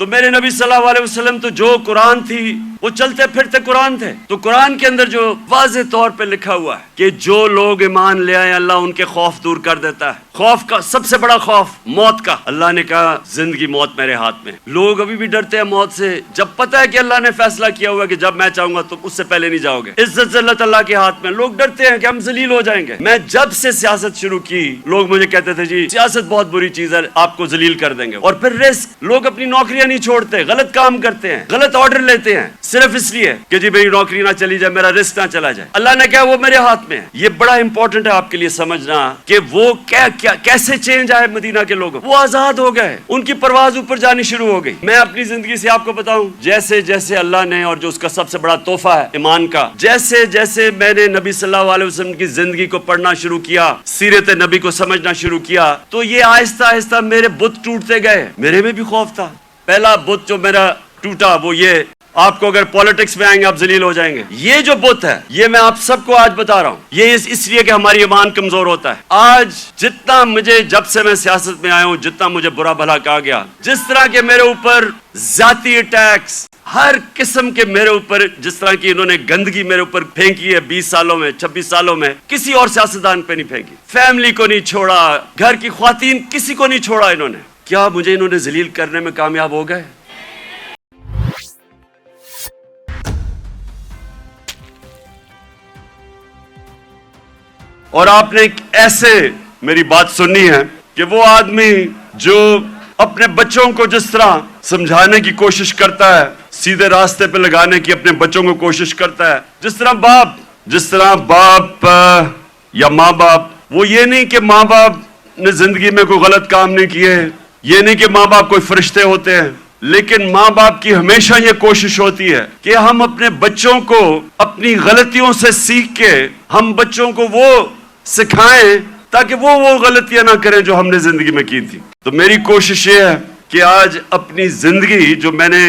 تو میرے نبی صلی اللہ علیہ وسلم تو جو قرآن تھی وہ چلتے پھرتے قرآن تھے. تو قرآن کے اندر جو واضح طور پہ لکھا ہوا ہے کہ جو لوگ ایمان لے آئے اللہ ان کے خوف دور کر دیتا ہے. خوف کا سب سے بڑا خوف موت کا. اللہ نے کہا زندگی موت میرے ہاتھ میں. لوگ ابھی بھی ڈرتے ہیں موت سے جب پتہ ہے کہ اللہ نے فیصلہ کیا ہوا ہے کہ جب میں چاہوں گا تو اس سے پہلے نہیں جاؤ گے. عزت ذلت اللہ کے ہاتھ میں. لوگ ڈرتے ہیں کہ ہم ذلیل ہو جائیں گے. میں جب سے سیاست شروع کی لوگ مجھے کہتے تھے جی سیاست بہت بری چیز ہے آپ کو ذلیل کر دیں گے. اور پھر رسک. لوگ اپنی نوکریاں نہیں چھوڑتے, غلط کام کرتے ہیں, غلط آرڈر لیتے ہیں صرف اس لیے کہ جی میری نوکری نہ چلی جائے, میرا رسک نہ چلا جائے. اللہ نے کہا وہ میرے ہاتھ میں ہے. یہ بڑا امپورٹنٹ ہے آپ کے لیے سمجھنا کہ وہ کیسے چینج آئے مدینہ کے لوگ. وہ آزاد ہو گئے, ان کی پرواز اوپر جانی شروع ہو گئی. میں اپنی زندگی سے آپ کو بتاؤں جیسے جیسے اللہ نے اور جو اس کا سب سے بڑا تحفہ ہے ایمان کا, جیسے جیسے میں نے نبی صلی اللہ علیہ وسلم کی زندگی کو پڑھنا شروع کیا, سیرت نبی کو سمجھنا شروع کیا, تو یہ آہستہ آہستہ میرے بت ٹوٹتے گئے. میرے میں بھی خوف تھا. پہلا بت جو میرا ٹوٹا وہ یہ, آپ کو اگر پولیٹکس میں آئیں گے آپ ذلیل ہو جائیں گے. یہ جو بت ہے یہ میں آپ سب کو آج بتا رہا ہوں, یہ اس لیے کہ ہماری ایمان کمزور ہوتا ہے. آج جتنا مجھے جب سے میں سیاست میں آیا ہوں جتنا مجھے برا بھلا کہا گیا, جس طرح کے میرے اوپر ذاتی اٹیکس ہر قسم کے میرے اوپر, جس طرح کی انہوں نے گندگی میرے اوپر پھینکی ہے 20 سالوں میں 26 سالوں میں, کسی اور سیاستدان پہ نہیں پھینکی. فیملی کو نہیں چھوڑا, گھر کی خواتین کسی کو نہیں چھوڑا انہوں نے. کیا مجھے انہوں نے ذلیل کرنے میں کامیاب ہو گئے؟ اور آپ نے ایسے میری بات سننی ہے کہ وہ آدمی جو اپنے بچوں کو جس طرح سمجھانے کی کوشش کرتا ہے, سیدھے راستے پہ لگانے کی اپنے بچوں کو کوشش کرتا ہے, جس طرح باپ یا ماں باپ, وہ یہ نہیں کہ ماں باپ نے زندگی میں کوئی غلط کام نہیں کیے, یہ نہیں کہ ماں باپ کوئی فرشتے ہوتے ہیں, لیکن ماں باپ کی ہمیشہ یہ کوشش ہوتی ہے کہ ہم اپنے بچوں کو اپنی غلطیوں سے سیکھ کے ہم بچوں کو وہ سکھائیں تاکہ وہ غلطیاں نہ کریں جو ہم نے زندگی میں کی تھی. تو میری کوشش یہ ہے کہ آج اپنی زندگی جو میں نے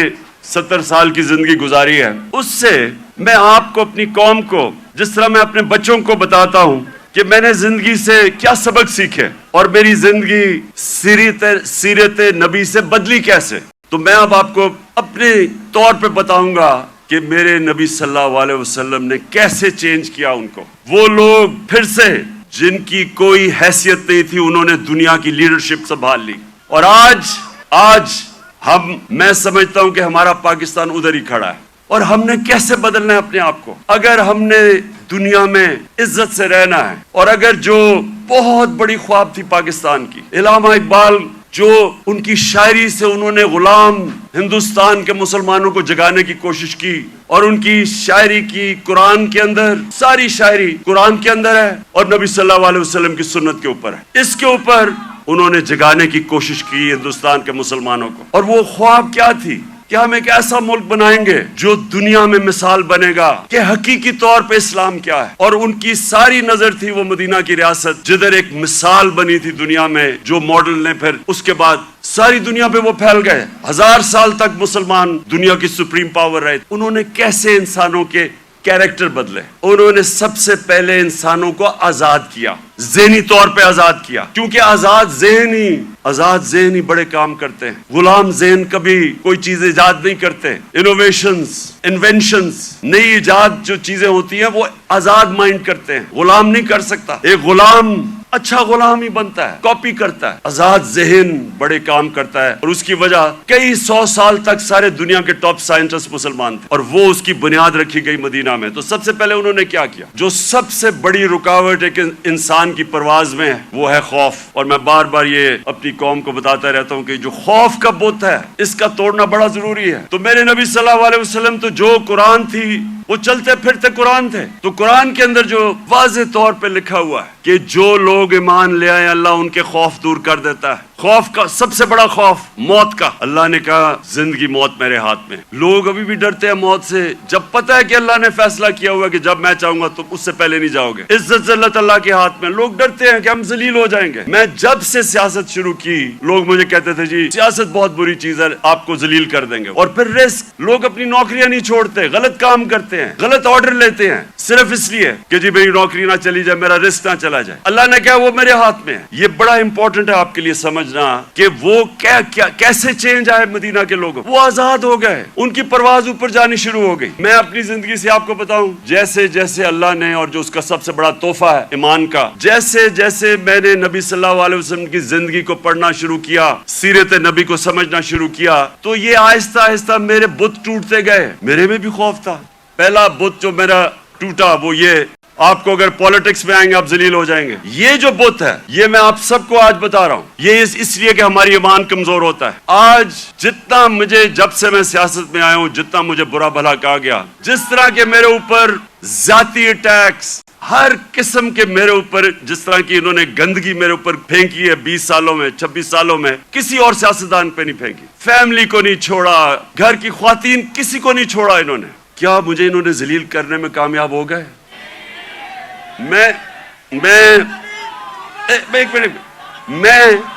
70 سال کی زندگی گزاری ہے اس سے میں آپ کو, اپنی قوم کو, جس طرح میں اپنے بچوں کو بتاتا ہوں کہ میں نے زندگی سے کیا سبق سیکھے اور میری زندگی سیرت نبی سے بدلی کیسے. تو میں اب آپ کو اپنے طور پہ بتاؤں گا کہ میرے نبی صلی اللہ علیہ وسلم نے کیسے چینج کیا ان کو. وہ لوگ پھر سے جن کی کوئی حیثیت نہیں تھی انہوں نے دنیا کی لیڈرشپ سنبھال لی. اور آج میں سمجھتا ہوں کہ ہمارا پاکستان ادھر ہی کھڑا ہے. اور ہم نے کیسے بدلنا ہے اپنے آپ کو. اگر ہم نے دنیا میں عزت سے رہنا ہے, اور اگر جو بہت بڑی خواب تھی پاکستان کی, علامہ اقبال جو ان کی شاعری سے انہوں نے غلام ہندوستان کے مسلمانوں کو جگانے کی کوشش کی, اور ان کی شاعری کی قرآن کے اندر, ساری شاعری قرآن کے اندر ہے اور نبی صلی اللہ علیہ وسلم کی سنت کے اوپر ہے. اس کے اوپر انہوں نے جگانے کی کوشش کی ہندوستان کے مسلمانوں کو. اور وہ خواب کیا تھی کہ ہم ایک ایسا ملک بنائیں گے جو دنیا میں مثال بنے گا کہ حقیقی طور پہ اسلام کیا ہے. اور ان کی ساری نظر تھی وہ مدینہ کی ریاست جدھر ایک مثال بنی تھی دنیا میں, جو ماڈل نے پھر اس کے بعد ساری دنیا پہ وہ پھیل گئے. 1000 سال تک مسلمان دنیا کی سپریم پاور رہے. انہوں نے کیسے انسانوں کے کیریکٹر بدلے. انہوں نے سب سے پہلے انسانوں کو آزاد کیا, ذہنی طور پہ آزاد کیا, کیونکہ آزاد ذہنی بڑے کام کرتے ہیں. غلام ذہن کبھی کوئی چیز ایجاد نہیں کرتے. انوینشنز نئی ایجاد جو چیزیں ہوتی ہیں وہ آزاد مائنڈ کرتے ہیں, غلام نہیں کر سکتا. ایک غلام اچھا غلام ہی بنتا ہے, کاپی کرتا ہے. آزاد ذہن بڑے کام کرتا ہے, اور اس کی وجہ کئی 100 سال تک سارے دنیا کے ٹاپ سائنٹسٹ مسلمان تھے, اور وہ اس کی بنیاد رکھی گئی مدینہ میں. تو سب سے پہلے انہوں نے کیا کیا, جو سب سے بڑی رکاوٹ ایک انسان کی پرواز میں ہے وہ ہے خوف. اور میں بار بار یہ اپنی قوم کو بتاتا رہتا ہوں کہ جو خوف کا بت ہے اس کا توڑنا بڑا ضروری ہے. تو میرے نبی صلی اللہ علیہ وسلم تو جو قرآن تھی وہ چلتے پھرتے قرآن تھے. تو قرآن کے اندر جو واضح طور پہ لکھا ہوا ہے کہ جو لوگ ایمان لے آئے اللہ ان کے خوف دور کر دیتا ہے. خوف کا سب سے بڑا خوف موت کا. اللہ نے کہا زندگی موت میرے ہاتھ میں. لوگ ابھی بھی ڈرتے ہیں موت سے جب پتہ ہے کہ اللہ نے فیصلہ کیا ہوا ہے کہ جب میں چاہوں گا تو اس سے پہلے نہیں جاؤ گے. عزت ذلت اللہ کے ہاتھ میں. لوگ ڈرتے ہیں کہ ہم ذلیل ہو جائیں گے. میں جب سے سیاست شروع کی لوگ مجھے کہتے تھے جی سیاست بہت بری چیز ہے آپ کو ذلیل کر دیں گے. اور پھر رسک. لوگ اپنی نوکریاں نہیں چھوڑتے, غلط کام کرتے ہیں, غلط آرڈر لیتے ہیں صرف اس لیے کہ جی میری نوکری نہ چلی جائے, میرا رزق نہ چلا جائے. اللہ نے کہا وہ میرے ہاتھ میں ہے. یہ بڑا امپورٹنٹ ہے آپ کے لیے سمجھنا کہ وہ کیسے چینج آئے مدینہ کے لوگوں. وہ آزاد ہو گئے, ان کی پرواز اوپر جانی شروع ہو گئی. میں اپنی زندگی سے آپ کو بتاؤں, جیسے جیسے اللہ نے, اور جو اس کا سب سے بڑا تحفہ ہے ایمان کا, جیسے جیسے میں نے نبی صلی اللہ علیہ وسلم کی زندگی کو پڑھنا شروع کیا, سیرت نبی کو سمجھنا شروع کیا, تو یہ آہستہ آہستہ میرے بت ٹوٹتے گئے. میرے میں بھی خوف تھا. پہلا بت جو میرا ٹوٹا وہ یہ, آپ کو اگر پالیٹکس میں آئیں گے آپ ذلیل ہو جائیں گے. یہ جو بت ہے یہ میں آپ سب کو آج بتا رہا ہوں, یہ اس لیے کہ ہماری ایمان کمزور ہوتا ہے. آج جتنا مجھے, جب سے میں سیاست میں آیا ہوں, جتنا مجھے برا بھلا کہا گیا, جس طرح کے میرے اوپر ذاتی اٹیکس, ہر قسم کے میرے اوپر, جس طرح کی انہوں نے گندگی میرے اوپر پھینکی ہے 20 سالوں میں, 26 سالوں میں, کسی اور سیاستدان پہ نہیں پھینکی. فیملی کو نہیں چھوڑا, گھر کی خواتین, کسی کو نہیں چھوڑا انہوں نے. کیا مجھے انہوں نے ذلیل کرنے میں کامیاب ہو گئے؟ میں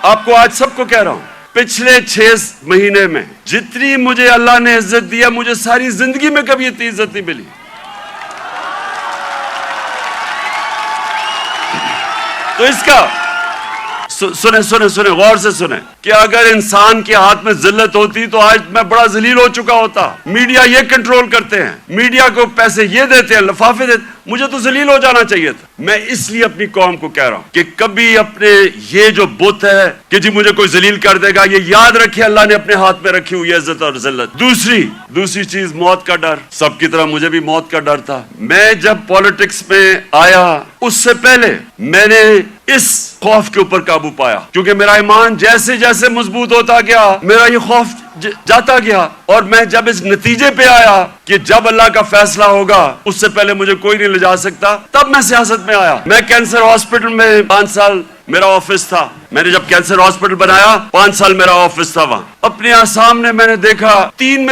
آپ کو آج سب کو کہہ رہا ہوں, پچھلے 6 مہینے میں جتنی مجھے اللہ نے عزت دیا, مجھے ساری زندگی میں کبھی اتنی عزت نہیں ملی. تو اس کا سنیں غور سے سنیں کہ اگر انسان کے ہاتھ میں ذلت ہوتی تو آج میں بڑا ذلیل ہو چکا ہوتا. میڈیا یہ کنٹرول کرتے ہیں, میڈیا کو پیسے یہ دیتے ہیں, لفافے دیتے, مجھے تو ذلیل ہو جانا چاہیے تھا. میں اس لیے اپنی قوم کو کہہ رہا ہوں کہ کبھی اپنے یہ جو بت ہے کہ جی مجھے کوئی ذلیل کر دے گا, یہ یاد رکھے اللہ نے اپنے ہاتھ میں رکھی ہوئی عزت اور ذلت. دوسری چیز موت کا ڈر. سب کی طرح مجھے بھی موت کا ڈر تھا. میں جب پالیٹکس میں آیا اس سے پہلے میں نے اس خوف کے اوپر قابو پایا, کیونکہ میرا ایمان جیسے جیسے مضبوط ہوتا گیا میرا یہ خوف جاتا گیا. اور میں جب اس نتیجے پہ آیا کہ جب اللہ کا فیصلہ ہوگا اس سے پہلے مجھے کوئی نہیں لے جا سکتا, تب میں سیاست میں آیا. میں کینسر ہاسپٹل میں 5 سال میرا آفس تھا. میں نے جب کینسر ہاسپٹل بنایا 5 سال میرا آفس تھا وہاں. اپنے سامنے میں نے دیکھا 3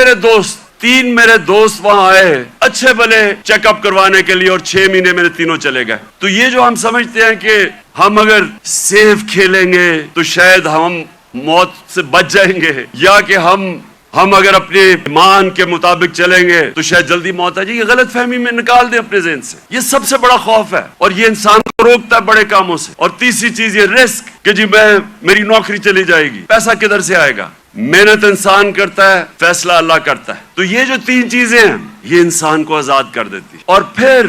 میرے دوست وہاں آئے اچھے بھلے چیک اپ کروانے کے لیے, اور 6 مہینے میرے تینوں چلے گئے. تو یہ جو ہم سمجھتے ہیں کہ ہم اگر سیف کھیلیں گے تو شاید ہم موت سے بچ جائیں گے, یا کہ ہم اگر اپنے ایمان کے مطابق چلیں گے تو شاید جلدی موت آ جائے, یہ غلط فہمی میں نکال دیں اپنے ذہن سے. یہ سب سے بڑا خوف ہے, اور یہ انسان کو روکتا ہے بڑے کاموں سے. اور تیسری چیز یہ رسک کہ جی میری نوکری چلی جائے گی, پیسہ کدھر سے آئے گا. محنت انسان کرتا ہے, فیصلہ اللہ کرتا ہے. تو یہ جو 3 چیزیں ہیں یہ انسان کو آزاد کر دیتی. اور پھر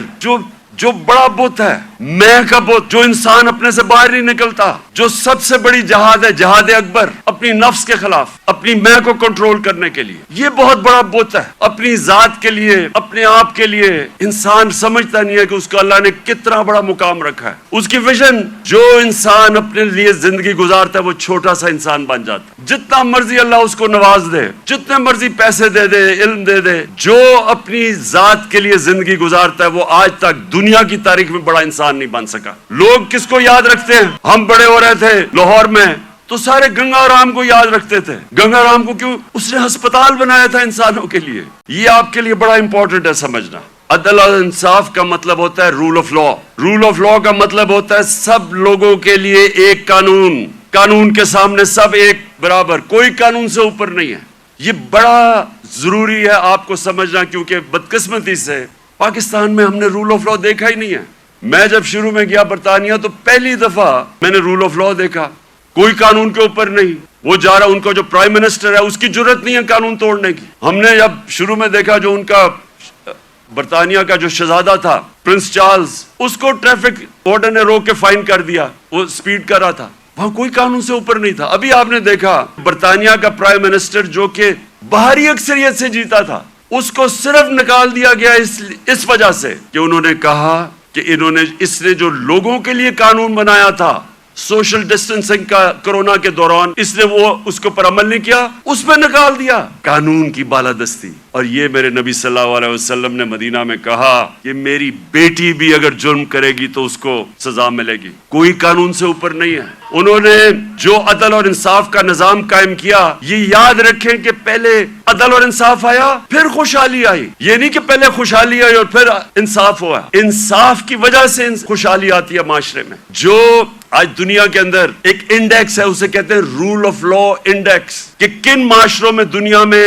جو بڑا بت ہے, میں کا بت, جو انسان اپنے سے باہر نہیں نکلتا, جو سب سے بڑی جہاد ہے, جہاد اکبر, اپنی نفس کے خلاف, اپنی میں کو کنٹرول کرنے کے لیے. یہ بہت بڑا بت ہے. اپنی ذات کے لیے, اپنے آپ کے لیے انسان سمجھتا نہیں ہے کہ اس کو اللہ نے کتنا بڑا مقام رکھا ہے. اس کی ویژن, جو انسان اپنے لیے زندگی گزارتا ہے وہ چھوٹا سا انسان بن جاتا ہے. جتنا مرضی اللہ اس کو نواز دے, جتنے مرضی پیسے دے دے, علم دے دے, جو اپنی ذات کے لیے زندگی گزارتا ہے وہ آج تک دنیا کی تاریخ میں بڑا انسان نہیں بن سکا. لوگ کس کو یاد رکھتے ہیں؟ ہم بڑے ہو رہے تھے لاہور میں تو سارے گنگا رام کو یاد رکھتے تھے. گنگا رام کو کیوں؟ اس نے ہسپتال بنایا تھا انسانوں کے لیے. یہ آپ کے لیے بڑا امپورٹنٹ ہے سمجھنا. عدل اور انصاف کا مطلب ہوتا ہے rule of law. Rule of law کا مطلب ہوتا ہے سب لوگوں کے لیے ایک قانون, قانون کے سامنے سب ایک برابر, کوئی قانون سے اوپر نہیں ہے. یہ بڑا ضروری ہے آپ کو سمجھنا, کیونکہ بدقسمتی سے پاکستان میں ہم نے رول آف لا دیکھا ہی نہیں ہے. میں جب شروع میں گیا برطانیہ تو پہلی دفعہ میں نے رول آف لا دیکھا. کوئی قانون کے اوپر نہیں, وہ جا رہا, ان کا جو پرائم منسٹر ہے اس کی جرت نہیں ہے قانون توڑنے کی. ہم نے جب شروع میں دیکھا جو ان کا برطانیہ کا جو شہزادہ تھا پرنس چارلز, اس کو ٹریفک وارڈن نے روک کے فائن کر دیا, وہ سپیڈ کر رہا تھا. وہاں کوئی قانون سے اوپر نہیں تھا. ابھی آپ نے دیکھا برطانیہ کا پرائم منسٹر جو کہ باہری اکثریت سے جیتا تھا, اس کو صرف نکال دیا گیا اس وجہ سے کہ انہوں نے کہا کہ اس نے جو لوگوں کے لیے قانون بنایا تھا سوشل ڈسٹنسنگ کا کورونا کے دوران, اس نے اس کے اوپر عمل نہیں کیا, اس پہ نکال دیا. قانون کی بالادستی. اور یہ میرے نبی صلی اللہ علیہ وسلم نے مدینہ میں کہا کہ میری بیٹی بھی اگر جرم کرے گی تو اس کو سزا ملے گی. کوئی قانون سے اوپر نہیں ہے. انہوں نے جو عدل اور انصاف کا نظام قائم کیا, یہ یاد رکھیں کہ پہلے عدل اور انصاف آیا پھر خوشحالی آئی. یہ نہیں کہ پہلے خوشحالی آئی اور پھر انصاف ہوا. انصاف کی وجہ سے خوشحالی آتی ہے معاشرے میں. جو آج دنیا کے اندر ایک انڈیکس ہے, اسے کہتے ہیں رول آف لا انڈیکس, کہ کن معاشروں میں دنیا میں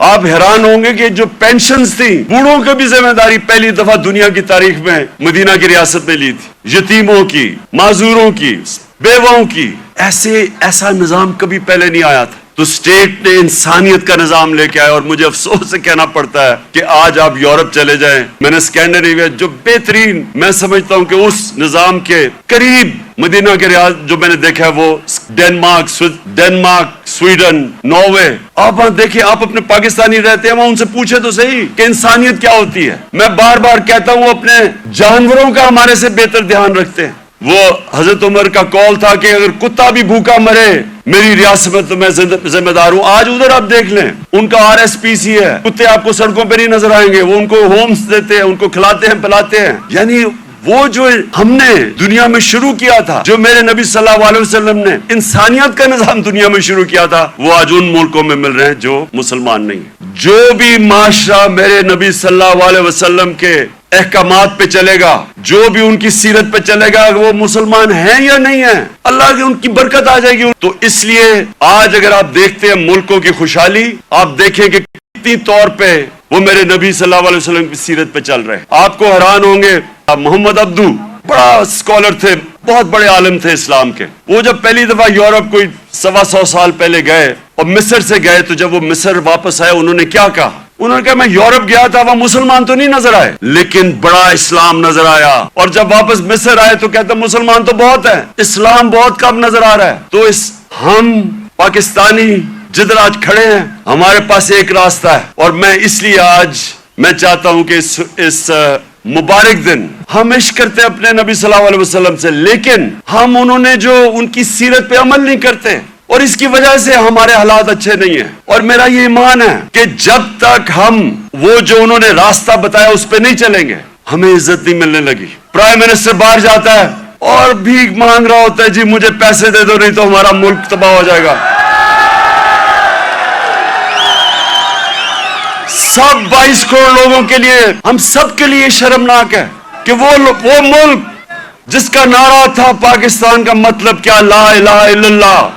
آپ حیران ہوں گے کہ جو پینشنز تھی بوڑھوں کی بھی ذمہ داری پہلی دفعہ دنیا کی تاریخ میں مدینہ کی ریاست نے لی تھی، یتیموں کی، معذوروں کی، بیواؤں کی. ایسا نظام کبھی پہلے نہیں آیا تھا. تو اسٹیٹ نے انسانیت کا نظام لے کے آیا. اور مجھے افسوس سے کہنا پڑتا ہے کہ آج آپ یورپ چلے جائیں، میں نے اسکینڈینیویا جو بہترین میں سمجھتا ہوں کہ اس نظام کے قریب مدینہ کے ریاض جو میں نے دیکھا ہے وہ ڈینمارک، سویڈن، ناروے. آپ وہاں دیکھیں، آپ اپنے پاکستانی رہتے ہیں وہاں، ان سے پوچھے تو صحیح کہ انسانیت کیا ہوتی ہے. میں بار بار کہتا ہوں اپنے جانوروں کا ہمارے سے بہتر دھیان رکھتے ہیں. وہ حضرت عمر کا قول تھا کہ اگر کتا بھی بھوکا مرے میری ریاست میں تو میں ذمہ دار ہوں. آج ادھر آپ دیکھ لیں، ان کا RSPC ہے، کتے آپ کو سڑکوں پہ نہیں نظر آئیں گے، وہ ان کو ہومز دیتے ہیں، ان کو کھلاتے ہیں پلاتے ہیں. یعنی وہ جو ہم نے دنیا میں شروع کیا تھا، جو میرے نبی صلی اللہ علیہ وسلم نے انسانیت کا نظام دنیا میں شروع کیا تھا، وہ آج ان ملکوں میں مل رہے ہیں جو مسلمان نہیں ہیں. جو بھی معاشرہ میرے نبی صلی اللہ علیہ وسلم کے احکامات پہ چلے گا، جو بھی ان کی سیرت پہ چلے گا، وہ مسلمان ہیں یا نہیں ہیں، اللہ کی ان کی برکت آ جائے گی. تو اس لیے آج اگر آپ دیکھتے ہیں ملکوں کی خوشحالی، آپ دیکھیں کہ کتنی طور پہ وہ میرے نبی صلی اللہ علیہ وسلم کی سیرت پہ چل رہے ہیں. آپ کو حیران ہوں گے، محمد عبدو بڑا اسکالر تھے، بہت بڑے عالم تھے اسلام کے. وہ جب پہلی دفعہ یورپ کوئی 125 سال پہلے گئے اور مصر سے گئے، تو جب وہ مصر واپس آئے انہوں نے کیا کہا؟ انہوں نے کہا میں یورپ گیا تھا، وہاں مسلمان تو نہیں نظر آئے لیکن بڑا اسلام نظر آیا. اور جب واپس مصر آئے تو کہتے مسلمان تو بہت ہیں، اسلام بہت کم نظر آ رہا ہے. تو ہم پاکستانی جدھر آج کھڑے ہیں، ہمارے پاس ایک راستہ ہے. اور میں اس لیے آج میں چاہتا ہوں کہ اس مبارک دن ہم عشق کرتے اپنے نبی صلی اللہ علیہ وسلم سے، لیکن ہم انہوں نے جو ان کی سیرت پہ عمل نہیں کرتے، اور اس کی وجہ سے ہمارے حالات اچھے نہیں ہیں. اور میرا یہ ایمان ہے کہ جب تک ہم وہ جو انہوں نے راستہ بتایا اس پہ نہیں چلیں گے، ہمیں عزت نہیں ملنے لگی. پرائم منسٹر باہر جاتا ہے اور بھیک مانگ رہا ہوتا ہے، جی مجھے پیسے دے دو نہیں تو ہمارا ملک تباہ ہو جائے گا. سب 22 کروڑ لوگوں کے لیے، ہم سب کے لیے شرمناک ہے کہ وہ ملک جس کا نعرہ تھا پاکستان کا مطلب کیا، لا الہ الا اللہ،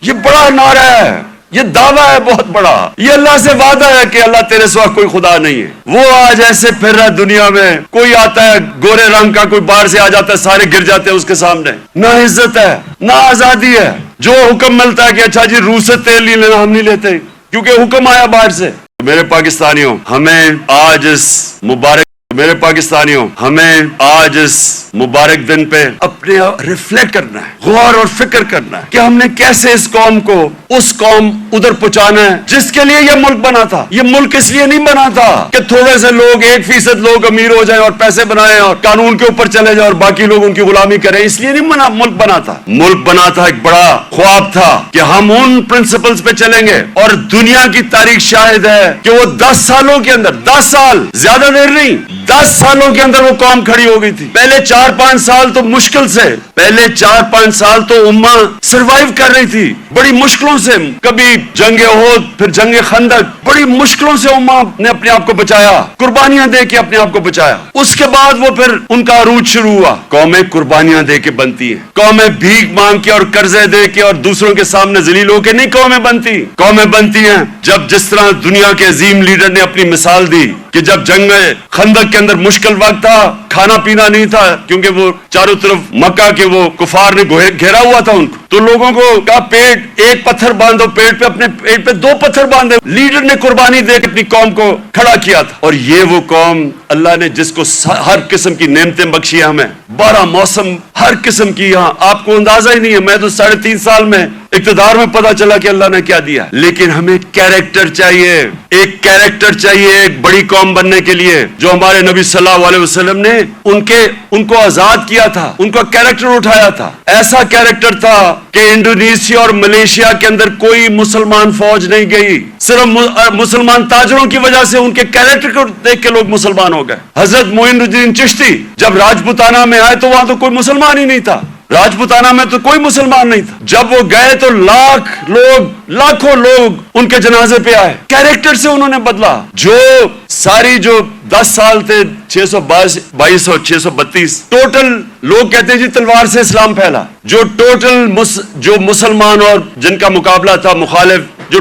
یہ بڑا نعرہ ہے، یہ دعویٰ ہے بہت بڑا، یہ اللہ سے وعدہ ہے کہ اللہ تیرے سوا کوئی خدا نہیں ہے. وہ آج ایسے پھر رہا ہے دنیا میں، کوئی آتا ہے گورے رنگ کا، کوئی باہر سے آ جاتا ہے، سارے گر جاتے ہیں اس کے سامنے. نہ عزت ہے نہ آزادی ہے. جو حکم ملتا ہے کہ اچھا جی روس سے تیل نہیں لینا، ہم نہیں لیتے کیونکہ حکم آیا باہر سے. میرے پاکستانیوں، ہمیں آج اس مبارک دن پہ اپنے ریفلیکٹ کرنا ہے، غور اور فکر کرنا ہے کہ ہم نے کیسے اس قوم کو اس قوم ادھر پہنچانا ہے جس کے لیے یہ ملک بنا تھا. یہ ملک اس لیے نہیں بنا تھا کہ تھوڑے سے لوگ 1% لوگ امیر ہو جائیں اور پیسے بنائیں اور قانون کے اوپر چلے جائیں اور باقی لوگ ان کی غلامی کریں. اس لیے نہیں ملک بنا تھا. ملک بنا تھا، ایک بڑا خواب تھا کہ ہم ان پرنسپلز پہ چلیں گے. اور دنیا کی تاریخ شاہد ہے کہ وہ 10 سالوں کے اندر، 10 سال زیادہ دیر نہیں، 10 سالوں کے اندر وہ قوم کھڑی ہو گئی تھی. پہلے 4-5 سال تو مشکل سے، پہلے 4-5 سال تو امہ سروائیو کر رہی تھی بڑی مشکلوں سے. کبھی جنگ احد، پھر جنگ خندق، بڑی مشکلوں سے امہ نے اپنے آپ کو بچایا، قربانیاں دے کے اپنے آپ کو بچایا. اس کے بعد وہ پھر ان کا عروج شروع ہوا. قومیں قربانیاں دے کے بنتی ہیں، قومیں بھیک مانگ کے اور قرضے دے کے اور دوسروں کے سامنے ذلیل ہو کے نہیں قومیں بنتی. قومیں بنتی ہیں جب جس طرح دنیا کے عظیم لیڈر نے اپنی مثال دی کہ جب جنگ خندق کے اندر مشکل وقت تھا، کھانا پینا نہیں تھا کیونکہ وہ چاروں طرف مکہ کے وہ کفار نے گھیرا ہوا تھا ان کو، تو لوگوں کو کہا پیٹ ایک پتھر باندھو، پیٹ پہ اپنے پیٹ پہ 2 پتھر باندھے. لیڈر نے قربانی دے کے اپنی قوم کو کھڑا کیا تھا. اور یہ وہ قوم اللہ نے جس کو ہر قسم کی نعمتیں بخشی ہیں، ہمیں 12 موسم ہر قسم کی، یہاں آپ کو اندازہ ہی نہیں ہے. میں تو 3.5 سال میں اقتدار میں پتا چلا کہ اللہ نے کیا دیا. لیکن ہمیں کیریکٹر چاہیے، ایک کیریکٹر چاہیے ایک بڑی قوم بننے کے لیے، جو ہمارے نبی صلی اللہ علیہ وسلم نے ان کو آزاد کیا تھا، ان کا کیریکٹر اٹھایا تھا. ایسا کیریکٹر تھا کہ انڈونیشیا اور ملیشیا کے اندر کوئی مسلمان فوج نہیں گئی، صرف مسلمان تاجروں کی وجہ سے ان کے کیریکٹر کو دیکھ کے لوگ مسلمان ہو گئے. حضرت معین الدین چشتی جب راجپوتانہ میں آئے تو وہاں تو کوئی مسلمان ہی نہیں تھا، راجپوتانہ میں تو کوئی مسلمان نہیں تھا. جب وہ گئے تو لاکھوں لوگ ان کے جنازے پہ آئے. کیریکٹر سے انہوں نے بدلا. جو 10 سال تھے، 622 اور 632 ٹوٹل لوگ کہتے ہیں جی تلوار سے اسلام پھیلا. جو مسلمان اور جن کا مقابلہ تھا مخالف، جو